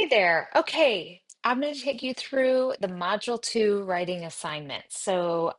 there. Okay, I'm going to take you through the Module 2 writing assignment. So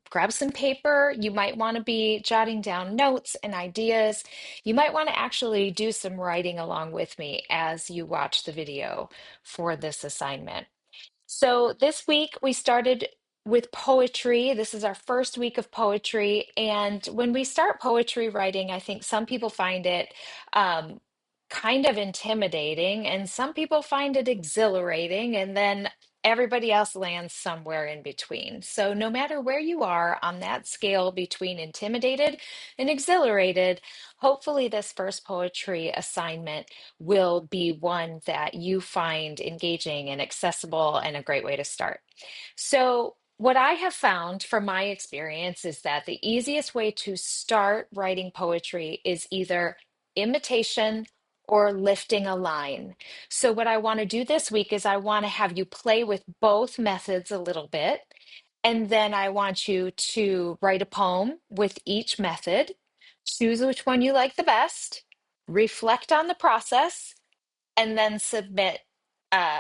grab some paper. You might want to be jotting down notes and ideas. You might want to actually do some writing along with me as you watch the video for this assignment. So this week we started with poetry. This is our first week of poetry. And when we start poetry writing, I think some people find it um, kind of intimidating, and some people find it exhilarating, and then everybody else lands somewhere in between. So no matter where you are on that scale between intimidated and exhilarated, hopefully this first poetry assignment will be one that you find engaging and accessible and a great way to start. So, what I have found from my experience is that the easiest way to start writing poetry is either imitation or lifting a line. So, what I want to do this week is I want to have you play with both methods a little bit. And then I want you to write a poem with each method, choose which one you like the best, reflect on the process, and then submit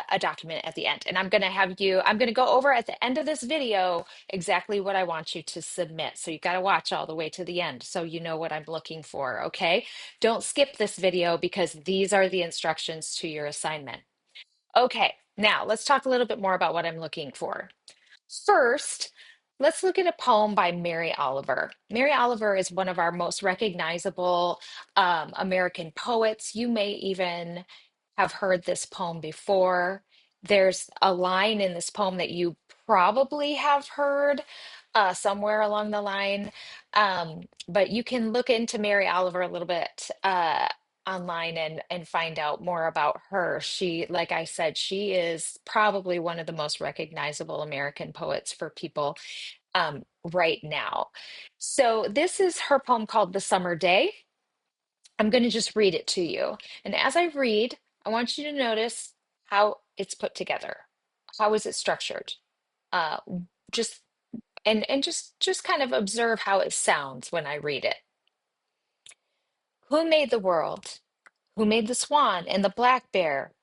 a document at the end. And I'm going to go over at the end of this video exactly what I want you to submit. So you got to watch all the way to the end so you know what I'm looking for, okay? Don't skip this video because these are the instructions to your assignment. Okay, now let's talk a little bit more about what I'm looking for. First, let's look at a poem by Mary Oliver. Mary Oliver is one of our most recognizable American poets. You may even have heard this poem before. There's a line in this poem that you probably have heard somewhere along the line, but you can look into Mary Oliver a little bit online and find out more about her. She, like I said, she is probably one of the most recognizable American poets for people right now. So this is her poem called The Summer Day. I'm going to just read it to you. And as I read, I want you to notice how it's put together. How is it structured? Uh, just and just kind of observe how it sounds when I read it. Who made the world? Who made the swan and the black bear?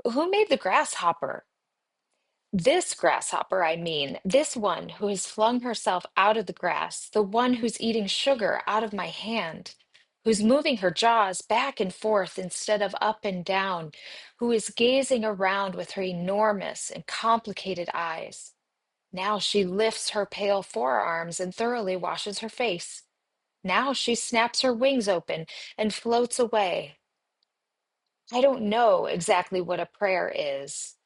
Who made the grasshopper? This grasshopper, I mean, this one who has flung herself out of the grass, the one who's eating sugar out of my hand, who's moving her jaws back and forth instead of up and down, who is gazing around with her enormous and complicated eyes. Now she lifts her pale forearms and thoroughly washes her face. Now she snaps her wings open and floats away. I don't know exactly what a prayer is.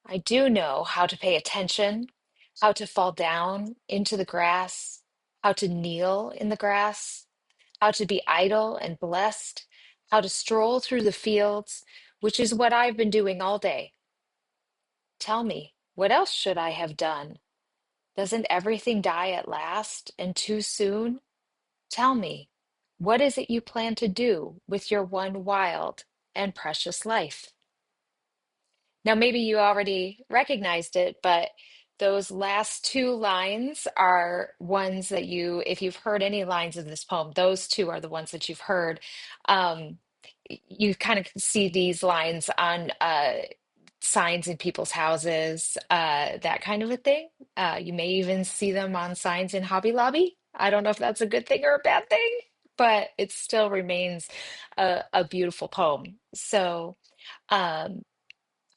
I do know how to pay attention, how to fall down into the grass, how to kneel in the grass, how to be idle and blessed, how to stroll through the fields, which is what I've been doing all day. Tell me, what else should I have done? Doesn't everything die at last and too soon? Tell me, what is it you plan to do with your one wild and precious life? Now, maybe you already recognized it, but those last two lines are ones that if you've heard any lines of this poem, those two are the ones that you've heard. Um, you kind of see these lines on signs in people's houses, that kind of a thing. You may even see them on signs in Hobby Lobby. I don't know if that's a good thing or a bad thing, but it still remains a beautiful poem. So, um,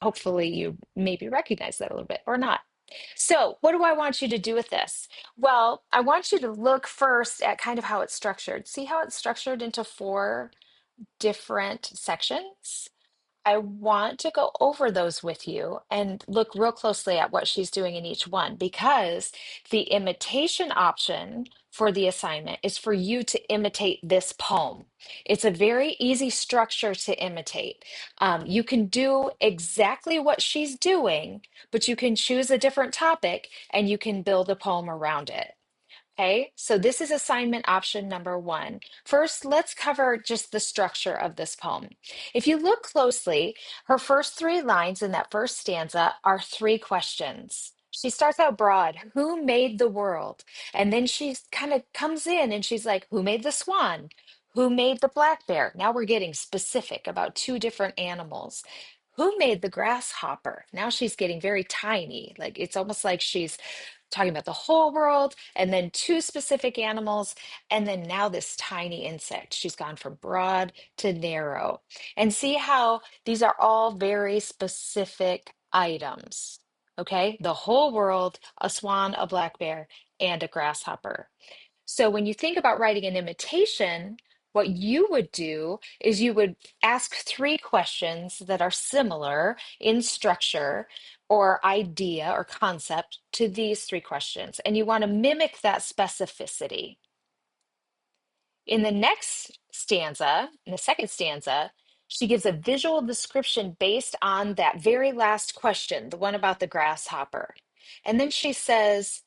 hopefully you maybe recognize that a little bit or not. So, what do I want you to do with this? Well, I want you to look first at kind of how it's structured. See how it's structured into four different sections? I want to go over those with you and look real closely at what she's doing in each one because the imitation option for the assignment is for you to imitate this poem. It's a very easy structure to imitate. You can do exactly what she's doing, but you can choose a different topic and you can build a poem around it. Okay, so this is assignment option number one. First, let's cover just the structure of this poem. If you look closely, her first three lines in that first stanza are three questions. She starts out broad, who made the world? And then she kind of comes in and she's like, who made the swan? Who made the black bear? Now we're getting specific about two different animals. Who made the grasshopper? Now she's getting very tiny. Like it's almost like she's talking about the whole world and then two specific animals. And then now this tiny insect. She's gone from broad to narrow. And see how these are all very specific items. Okay. The whole world, a swan, a black bear, and a grasshopper. So when you think about writing an imitation, what you would do is you would ask three questions that are similar in structure or idea or concept to these three questions. And you want to mimic that specificity. In the next stanza, in the second stanza, she gives a visual description based on that very last question, the one about the grasshopper. And then she says,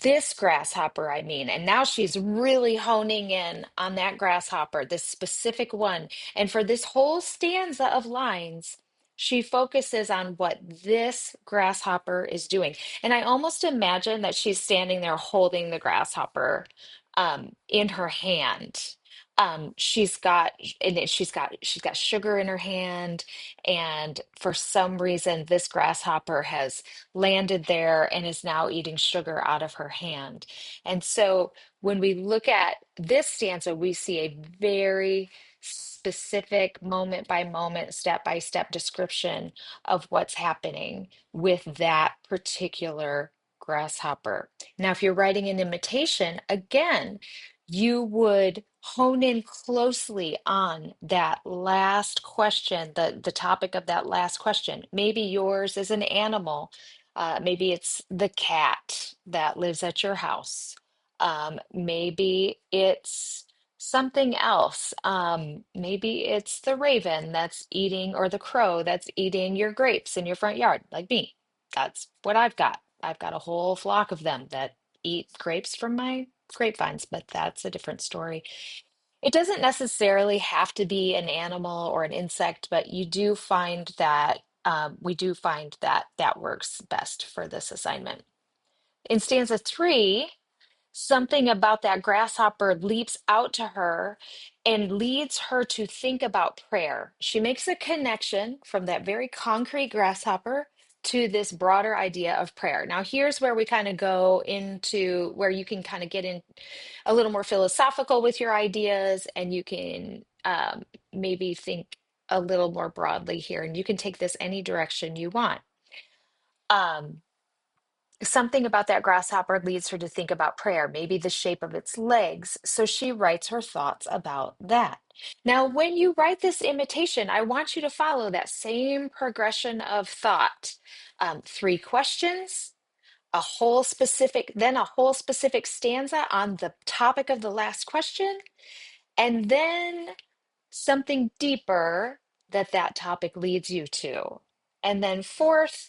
this grasshopper, I mean, and now she's really honing in on that grasshopper, this specific one. And for this whole stanza of lines, she focuses on what this grasshopper is doing. And I almost imagine that she's standing there holding the grasshopper in her hand. She's got she's got sugar in her hand, and for some reason this grasshopper has landed there and is now eating sugar out of her hand. And so when we look at this stanza, we see a very specific moment by moment, step by step description of what's happening with that particular grasshopper. Now, if you're writing an imitation, again, you would hone in closely on that last question, the topic of that last question. Maybe yours is an animal. Maybe it's the cat that lives at your house. Maybe it's something else. Maybe it's the raven that's eating, or the crow that's eating your grapes in your front yard, like me. That's what I've got. I've got a whole flock of them that eat grapes from my grapevines, but that's a different story. It doesn't necessarily have to be an animal or an insect, but you do find that we do find that that works best for this assignment. In stanza three, something about that grasshopper leaps out to her and leads her to think about prayer. She makes a connection from that very concrete grasshopper to this broader idea of prayer. Now, here's where we kind of go into where you can kind of get in a little more philosophical with your ideas, and you can maybe think a little more broadly here, and you can take this any direction you want. Um, Something about that grasshopper leads her to think about prayer, maybe the shape of its legs. So she writes her thoughts about that. Now, when you write this imitation, I want you to follow that same progression of thought. Three questions, then a whole specific stanza on the topic of the last question, and then something deeper that that topic leads you to. And then fourth,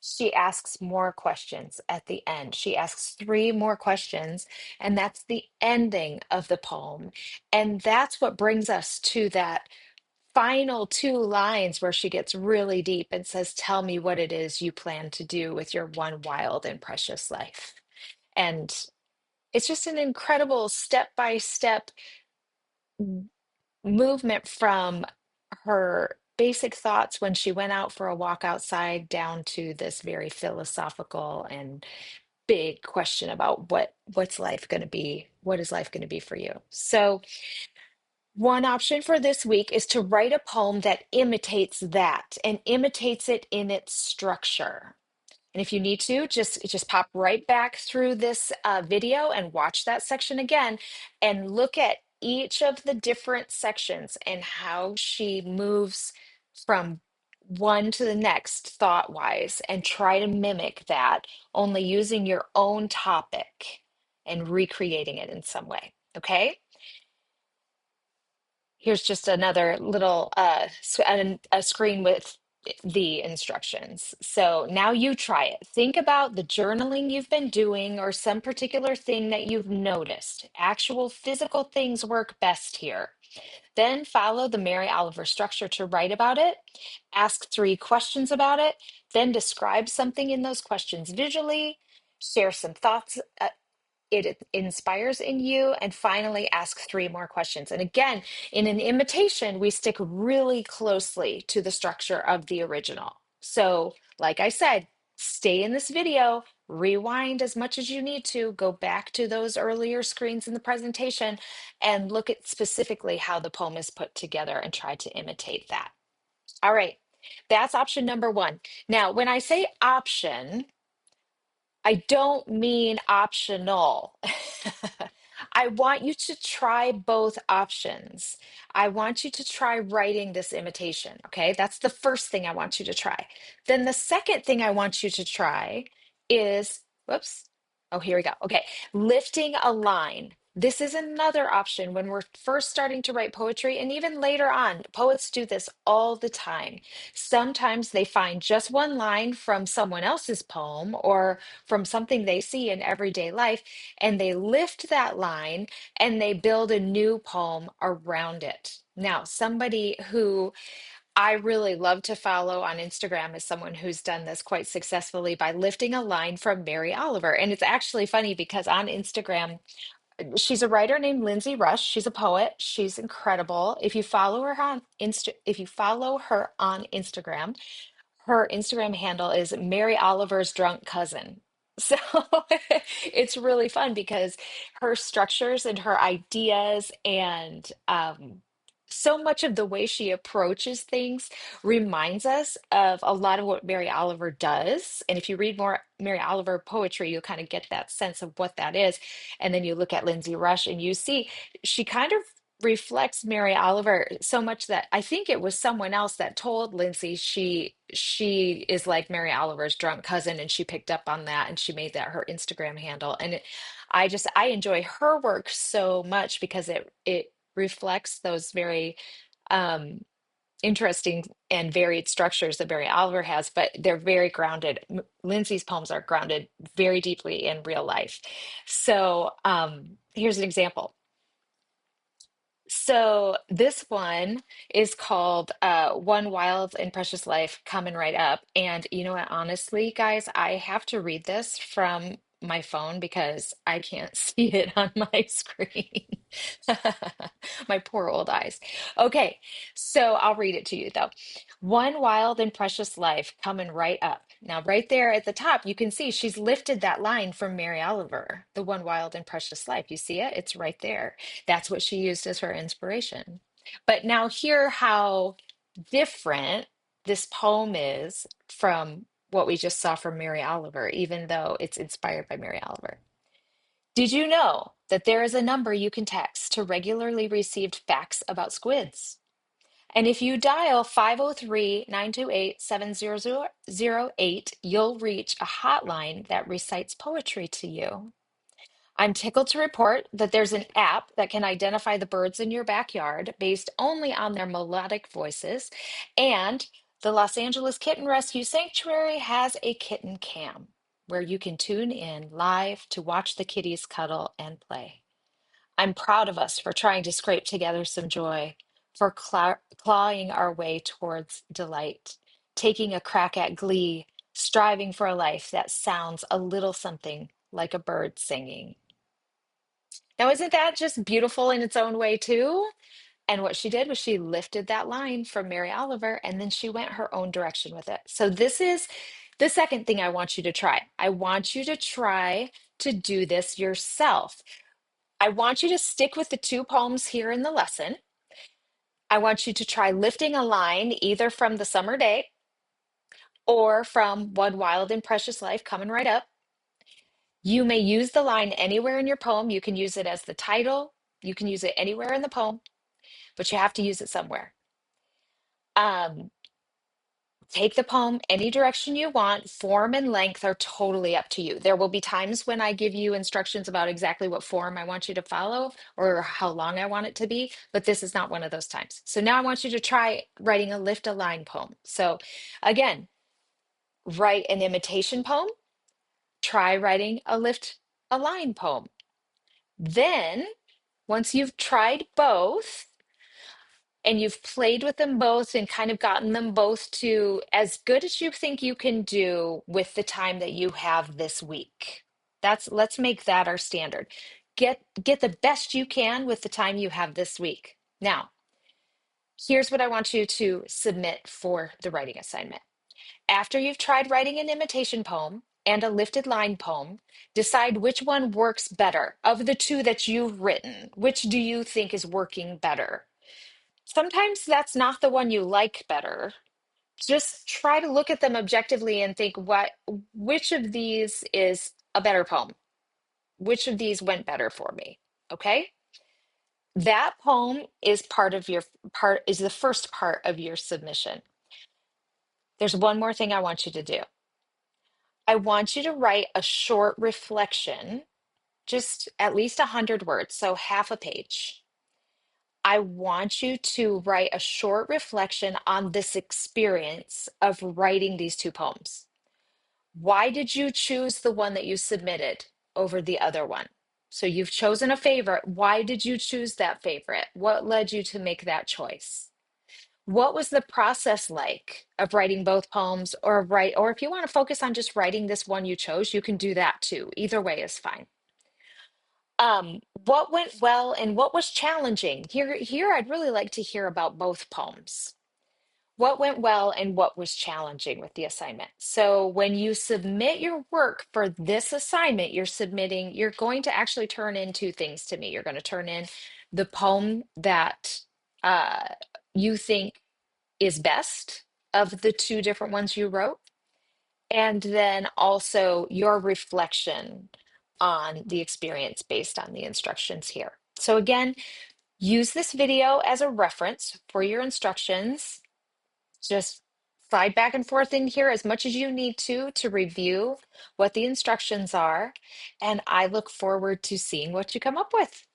she asks more questions at the end. She asks three more questions, and that's the ending of the poem. And that's what brings us to that final two lines where she gets really deep and says, tell me what it is you plan to do with your one wild and precious life. And it's just an incredible step by step movement from her basic thoughts when she went out for a walk outside down to this very philosophical and big question about what's life going to be? What is life going to be for you? So one option for this week is to write a poem that imitates that and imitates it in its structure. And if you need to, just pop right back through this video and watch that section again and look at each of the different sections and how she moves from one to the next thought wise, and try to mimic that, only using your own topic and recreating it in some way. Okay? Here's just another little a screen with the instructions. So now you try it. Think about the journaling you've been doing or some particular thing that you've noticed. Actual physical things work best here. Then follow the Mary Oliver structure to write about it. Ask three questions about it. Then describe something in those questions visually. Share some thoughts. it inspires in you. And finally, ask three more questions. And again, in an imitation, we stick really closely to the structure of the original. So, like I said, stay in this video, rewind as much as you need to, go back to those earlier screens in the presentation, and look at specifically how the poem is put together and try to imitate that. All right, that's option number one. Now, when I say option, I don't mean optional. I want you to try both options. I want you to try writing this imitation. Okay. That's the first thing I want you to try. Then the second thing I want you to try is, whoops. Oh, here we go. Okay. Lifting a line. This is another option when we're first starting to write poetry, and even later on. Poets do this all the time. Sometimes they find just one line from someone else's poem or from something they see in everyday life, and they lift that line and they build a new poem around it. Now, somebody who I really love to follow on Instagram is someone who's done this quite successfully by lifting a line from Mary Oliver. And it's actually funny because on Instagram, she's a writer named Lindsay Rush. She's a poet. She's incredible. If you follow her on Instagram, her Instagram handle is Mary Oliver's drunk cousin. So it's really fun because her structures and her ideas and so much of the way she approaches things reminds us of a lot of what Mary Oliver does. And if you read more Mary Oliver poetry, you'll kind of get that sense of what that is. And then you look at Lindsay Rush and you see she kind of reflects Mary Oliver so much that I think it was someone else that told Lindsay she is like Mary Oliver's drunk cousin, and she picked up on that and she made that her Instagram handle. And I enjoy her work so much because it reflects those very um interesting and varied structures that Mary Oliver has, but they're very grounded. Lindsay's poems are grounded very deeply in real life. So here's an example. So this one is called One Wild and Precious Life Coming Right Up. And you know what, honestly, guys, I have to read this from my phone because I can't see it on my screen. My poor old eyes. Okay, so I'll read it to you though. One wild and precious life coming right up. Now, right there at the top, you can see she's lifted that line from Mary Oliver, the one wild and precious life. You see it? It's right there. That's what she used as her inspiration. But now, hear how different this poem is from what we just saw from Mary Oliver, even though it's inspired by Mary Oliver. Did you know that there is a number you can text to regularly receive facts about squids? And if you dial 503-928-7008, you'll reach a hotline that recites poetry to you. I'm tickled to report that there's an app that can identify the birds in your backyard based only on their melodic voices. And the Los Angeles Kitten Rescue Sanctuary has a kitten cam where you can tune in live to watch the kitties cuddle and play. I'm proud of us for trying to scrape together some joy, for clawing our way towards delight, taking a crack at glee, striving for a life that sounds a little something like a bird singing. Now, isn't that just beautiful in its own way, too? And what she did was she lifted that line from Mary Oliver and then she went her own direction with it. So, this is the second thing I want you to try. I want you to try to do this yourself. I want you to stick with the two poems here in the lesson. I want you to try lifting a line either from The Summer Day or from One Wild and Precious Life Coming Right Up. You may use the line anywhere in your poem. You can use it as the title. You can use it anywhere in the poem, but you have to use it somewhere. Um, Take the poem any direction you want. Form and length are totally up to you. There will be times when I give you instructions about exactly what form I want you to follow or how long I want it to be, but this is not one of those times. So now I want you to try writing a lift a line poem. So again, write an imitation poem, try writing a lift a line poem. Then, once you've tried both, and you've played with them both and kind of gotten them both to as good as you think you can do with the time that you have this week. Let's make that our standard. Get the best you can with the time you have this week. Now, here's what I want you to submit for the writing assignment. After you've tried writing an imitation poem and a lifted line poem, decide which one works better. Of the two that you've written, which do you think is working better? Sometimes that's not the one you like better. Just try to look at them objectively and think which of these is a better poem? Which of these went better for me? Okay? That poem is part is the first part of your submission. There's one more thing I want you to do. I want you to write a short reflection, just at least 100 words, so half a page. I want you to write a short reflection on this experience of writing these two poems. Why did you choose the one that you submitted over the other one? So you've chosen a favorite. Why did you choose that favorite? What led you to make that choice? What was the process like of writing both poems or if you want to focus on just writing this one you chose, you can do that too. Either way is fine. What went well and what was challenging? Here I'd really like to hear about both poems. What went well and what was challenging with the assignment? So when you submit your work for this assignment, you're going to actually turn in two things to me. You're going to turn in the poem that uh, you think is best of the two different ones you wrote, and then also your reflection on the experience based on the instructions here. So again, use this video as a reference for your instructions. Just slide back and forth in here as much as you need to review what the instructions are. And I look forward to seeing what you come up with.